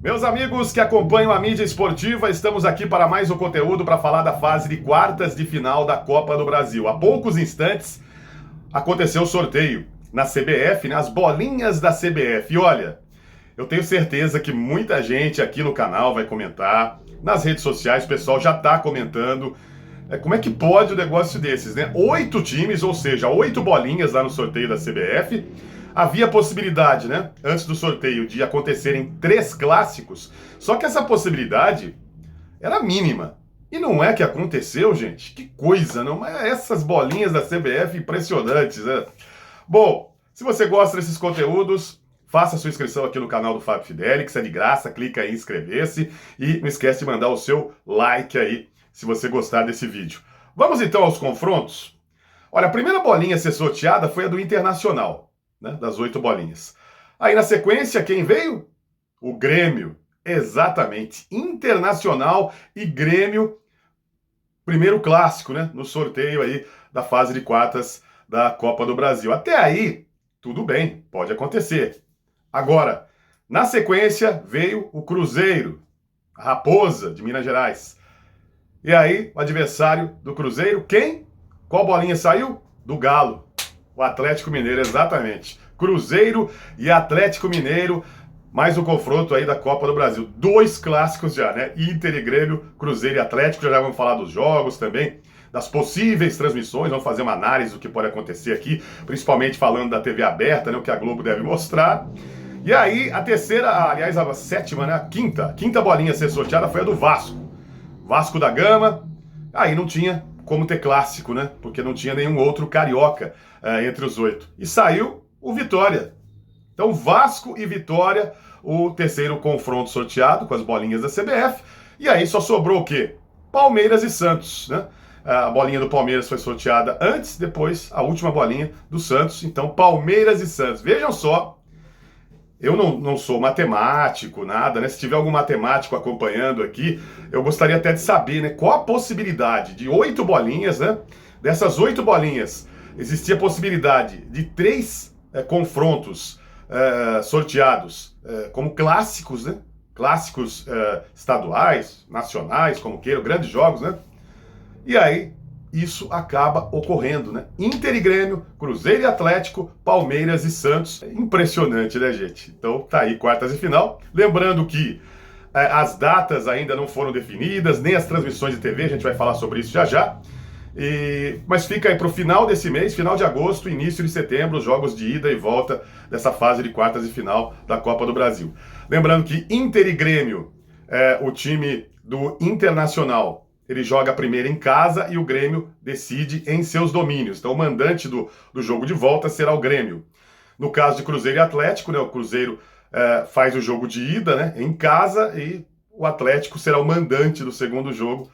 Meus amigos que acompanham a mídia esportiva, estamos aqui para mais um conteúdo para falar da fase de quartas de final da Copa do Brasil. Há poucos instantes aconteceu o sorteio na CBF, né, as bolinhas da CBF. E olha, eu tenho certeza que muita gente aqui no canal vai comentar, nas redes sociais o pessoal já está comentando. Como é que pode um negócio desses, né? 8 times, ou seja, 8 bolinhas lá no sorteio da CBF. Havia possibilidade, né, antes do sorteio, de acontecerem 3 clássicos, só que essa possibilidade era mínima. E não é que aconteceu, gente? Que coisa, não? Mas essas bolinhas da CBF impressionantes, né? Bom, se você gosta desses conteúdos, faça sua inscrição aqui no canal do Fábio Fidelix, é de graça, clica aí em inscrever-se e não esquece de mandar o seu like aí, se você gostar desse vídeo. Vamos então aos confrontos? Olha, a primeira bolinha a ser sorteada foi a do Internacional, né, das 8 bolinhas. Aí na sequência, quem veio? O Grêmio, exatamente. Internacional e Grêmio, primeiro clássico, né, no sorteio aí da fase de quartas da Copa do Brasil. Até aí, tudo bem, pode acontecer. Agora, na sequência, veio o Cruzeiro, a Raposa de Minas Gerais. E aí, o adversário do Cruzeiro, quem? Qual bolinha saiu? Do Galo. O Atlético Mineiro, exatamente. Cruzeiro e Atlético Mineiro, mais um confronto aí da Copa do Brasil. 2 clássicos já, né? Inter e Grêmio, Cruzeiro e Atlético. Já vamos falar dos jogos também, das possíveis transmissões. Vamos fazer uma análise do que pode acontecer aqui, principalmente falando da TV aberta, né? O que a Globo deve mostrar. E aí, a terceira, aliás, a sétima, né? A quinta bolinha a ser sorteada foi a do Vasco. Vasco da Gama. Aí não tinha como ter clássico, né? Porque não tinha nenhum outro carioca entre os 8. E saiu o Vitória. Então, Vasco e Vitória, o terceiro confronto sorteado com as bolinhas da CBF. E aí só sobrou o quê? Palmeiras e Santos, né? A bolinha do Palmeiras foi sorteada antes, depois a última bolinha do Santos. Então, Palmeiras e Santos. Vejam só, eu não sou matemático, nada, né? Se tiver algum matemático acompanhando aqui, eu gostaria até de saber, né? Qual a possibilidade de 8 bolinhas, né? Dessas 8 bolinhas, existia a possibilidade de 3 confrontos sorteados como clássicos, né? Clássicos estaduais, nacionais, como queiram, grandes jogos, né? E aí, isso acaba ocorrendo, né? Inter e Grêmio, Cruzeiro e Atlético, Palmeiras e Santos. Impressionante, né, gente? Então, tá aí, quartas de final. Lembrando que as datas ainda não foram definidas, nem as transmissões de TV, a gente vai falar sobre isso já já. Mas fica aí para o final desse mês, final de agosto, início de setembro, os jogos de ida e volta dessa fase de quartas de final da Copa do Brasil. Lembrando que Inter e Grêmio, o time do Internacional, ele joga primeiro em casa e o Grêmio decide em seus domínios. Então o mandante do jogo de volta será o Grêmio. No caso de Cruzeiro e Atlético, né, o Cruzeiro faz o jogo de ida, né, em casa, e o Atlético será o mandante do segundo jogo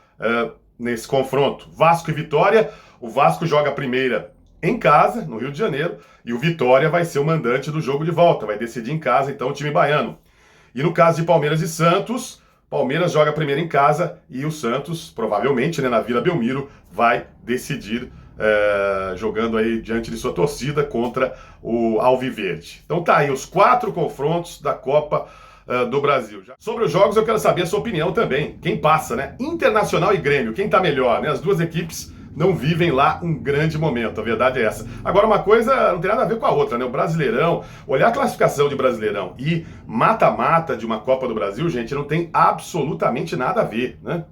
nesse confronto. Vasco e Vitória, o Vasco joga a primeira em casa, no Rio de Janeiro, e o Vitória vai ser o mandante do jogo de volta, vai decidir em casa, então, o time baiano. E no caso de Palmeiras e Santos, Palmeiras joga primeiro em casa e o Santos, provavelmente, né, na Vila Belmiro, vai decidir jogando aí diante de sua torcida contra o Alviverde. Então tá aí os 4 confrontos da Copa do Brasil. Sobre os jogos eu quero saber a sua opinião também. Quem passa, né? Internacional e Grêmio, quem tá melhor, né? As duas equipes não vivem lá um grande momento, a verdade é essa. Agora, uma coisa não tem nada a ver com a outra, né? O Brasileirão, olhar a classificação de Brasileirão e mata-mata de uma Copa do Brasil, gente, não tem absolutamente nada a ver, né?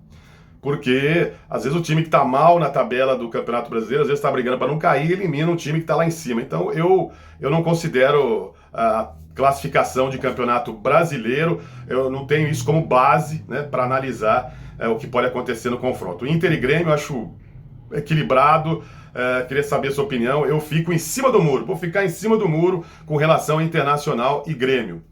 Porque, às vezes, o time que tá mal na tabela do Campeonato Brasileiro, às vezes tá brigando para não cair e elimina um time que tá lá em cima. Então, eu não considero a classificação de Campeonato Brasileiro, eu não tenho isso como base, né, para analisar o que pode acontecer no confronto. Inter e Grêmio, eu acho equilibrado, queria saber a sua opinião. Eu fico em cima do muro, vou ficar em cima do muro com relação a Internacional e Grêmio.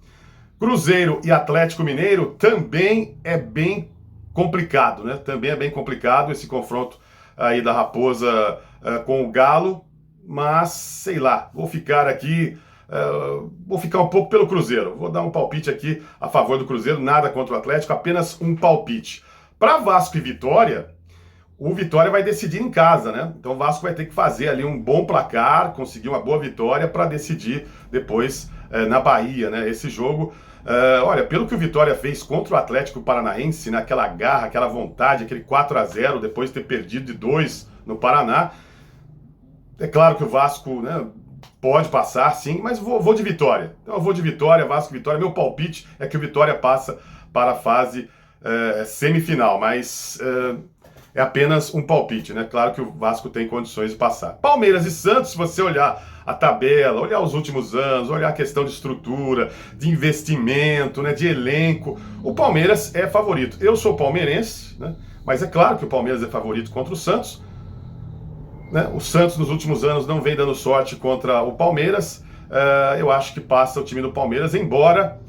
Cruzeiro e Atlético Mineiro também é bem complicado, né? Também é bem complicado esse confronto aí da Raposa com o Galo, mas sei lá, vou ficar aqui, vou ficar um pouco pelo Cruzeiro. Vou dar um palpite aqui a favor do Cruzeiro, nada contra o Atlético, apenas um palpite. Para Vasco e Vitória, o Vitória vai decidir em casa, né? Então o Vasco vai ter que fazer ali um bom placar, conseguir uma boa vitória para decidir depois na Bahia, né? Esse jogo, olha, pelo que o Vitória fez contra o Atlético Paranaense, né? Aquela garra, aquela vontade, aquele 4-0 depois de ter perdido de 2 no Paraná. É claro que o Vasco, né, pode passar, sim, mas vou de Vitória. Então eu vou de Vitória, Vasco, Vitória. Meu palpite é que o Vitória passa para a fase semifinal, mas é apenas um palpite, né? Claro que o Vasco tem condições de passar. Palmeiras e Santos, se você olhar a tabela, olhar os últimos anos, olhar a questão de estrutura, de investimento, né, de elenco, o Palmeiras é favorito. Eu sou palmeirense, né? Mas é claro que o Palmeiras é favorito contra o Santos. Né? O Santos nos últimos anos não vem dando sorte contra o Palmeiras. Eu acho que passa o time do Palmeiras, embora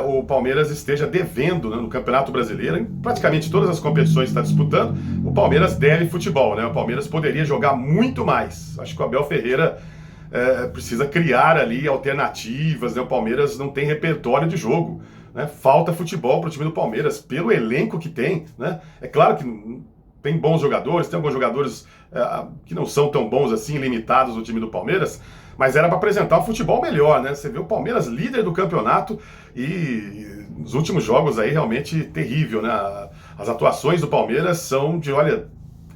o Palmeiras esteja devendo, né, no Campeonato Brasileiro, em praticamente todas as competições que está disputando. O Palmeiras deve futebol, né? O Palmeiras poderia jogar muito mais. Acho que o Abel Ferreira precisa criar ali alternativas, né? O Palmeiras não tem repertório de jogo, né? Falta futebol para o time do Palmeiras, pelo elenco que tem, né? É claro que tem bons jogadores, tem alguns jogadores que não são tão bons assim, limitados no time do Palmeiras, mas era para apresentar um futebol melhor, né? Você vê o Palmeiras líder do campeonato e nos últimos jogos aí realmente terrível, né? As atuações do Palmeiras são de, olha,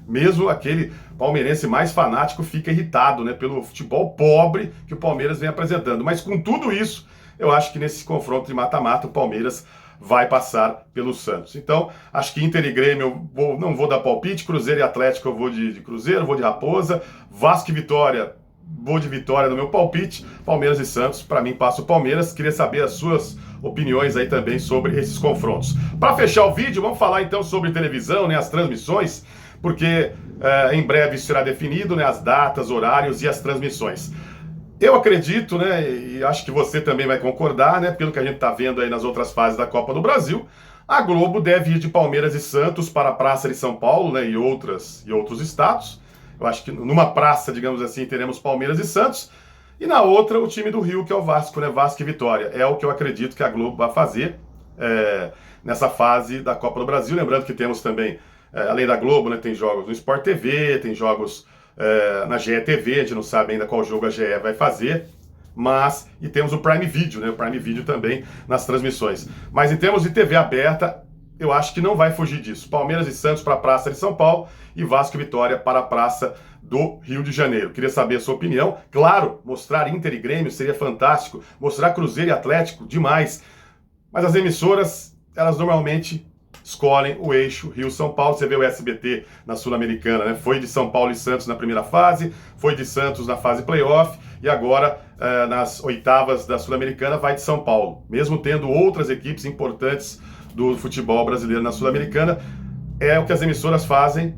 mesmo aquele palmeirense mais fanático fica irritado, né? Pelo futebol pobre que o Palmeiras vem apresentando. Mas com tudo isso, eu acho que nesse confronto de mata-mata o Palmeiras vai passar pelo Santos. Então, acho que Inter e Grêmio não vou dar palpite, Cruzeiro e Atlético eu vou de Cruzeiro, vou de Raposa, Vasco e Vitória, vou de Vitória no meu palpite, Palmeiras e Santos, para mim passa o Palmeiras. Queria saber as suas opiniões aí também sobre esses confrontos. Para fechar o vídeo, vamos falar então sobre televisão, né, as transmissões, porque em breve será definido, né, as datas, horários e as transmissões. Eu acredito, né, e acho que você também vai concordar, né, pelo que a gente está vendo aí nas outras fases da Copa do Brasil, a Globo deve ir de Palmeiras e Santos para a Praça de São Paulo, né, e outros estados. Eu acho que numa praça, digamos assim, teremos Palmeiras e Santos, e na outra o time do Rio, que é o Vasco, né, Vasco e Vitória. É o que eu acredito que a Globo vai fazer nessa fase da Copa do Brasil. Lembrando que temos também, além da Globo, né, tem jogos no Sport TV, tem jogos na GE TV, a gente não sabe ainda qual jogo a GE vai fazer, e temos o Prime Video, né? O Prime Video também nas transmissões. Mas em termos de TV aberta, eu acho que não vai fugir disso. Palmeiras e Santos para a Praça de São Paulo e Vasco e Vitória para a Praça do Rio de Janeiro. Queria saber a sua opinião. Claro, mostrar Inter e Grêmio seria fantástico, mostrar Cruzeiro e Atlético, demais. Mas as emissoras, elas normalmente escolhem o eixo Rio-São Paulo. Você vê o SBT na Sul-Americana, né? Foi de São Paulo e Santos na primeira fase, foi de Santos na fase playoff e agora nas oitavas da Sul-Americana vai de São Paulo. Mesmo tendo outras equipes importantes do futebol brasileiro na Sul-Americana, é o que as emissoras fazem,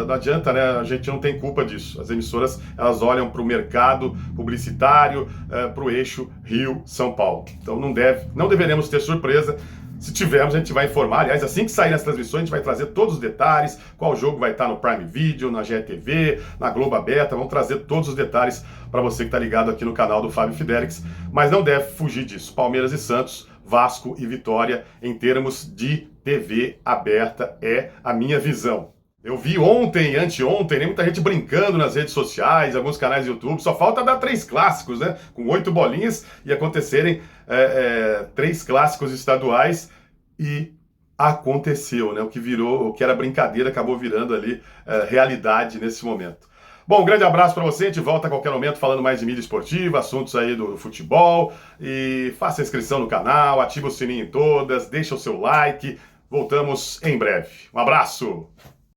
não adianta, né? A gente não tem culpa disso. As emissoras, elas olham para o mercado publicitário, para o eixo Rio-São Paulo. Então não deveremos ter surpresa. Se tivermos, a gente vai informar. Aliás, assim que sair as transmissões, a gente vai trazer todos os detalhes, qual jogo vai estar no Prime Video, na GTV, na Globo Aberta. Vamos trazer todos os detalhes para você que está ligado aqui no canal do Fábio Fidelix. Mas não deve fugir disso. Palmeiras e Santos, Vasco e Vitória, em termos de TV aberta, é a minha visão. Eu vi ontem e anteontem, né, muita gente brincando nas redes sociais, alguns canais do YouTube. Só falta dar 3 clássicos, né? Com 8 bolinhas e acontecerem 3 clássicos estaduais. E aconteceu, né? O que era brincadeira acabou virando ali realidade nesse momento. Bom, um grande abraço para você. A gente volta a qualquer momento falando mais de mídia esportiva, assuntos aí do futebol. E faça a inscrição no canal, ativa o sininho em todas, deixa o seu like. Voltamos em breve. Um abraço!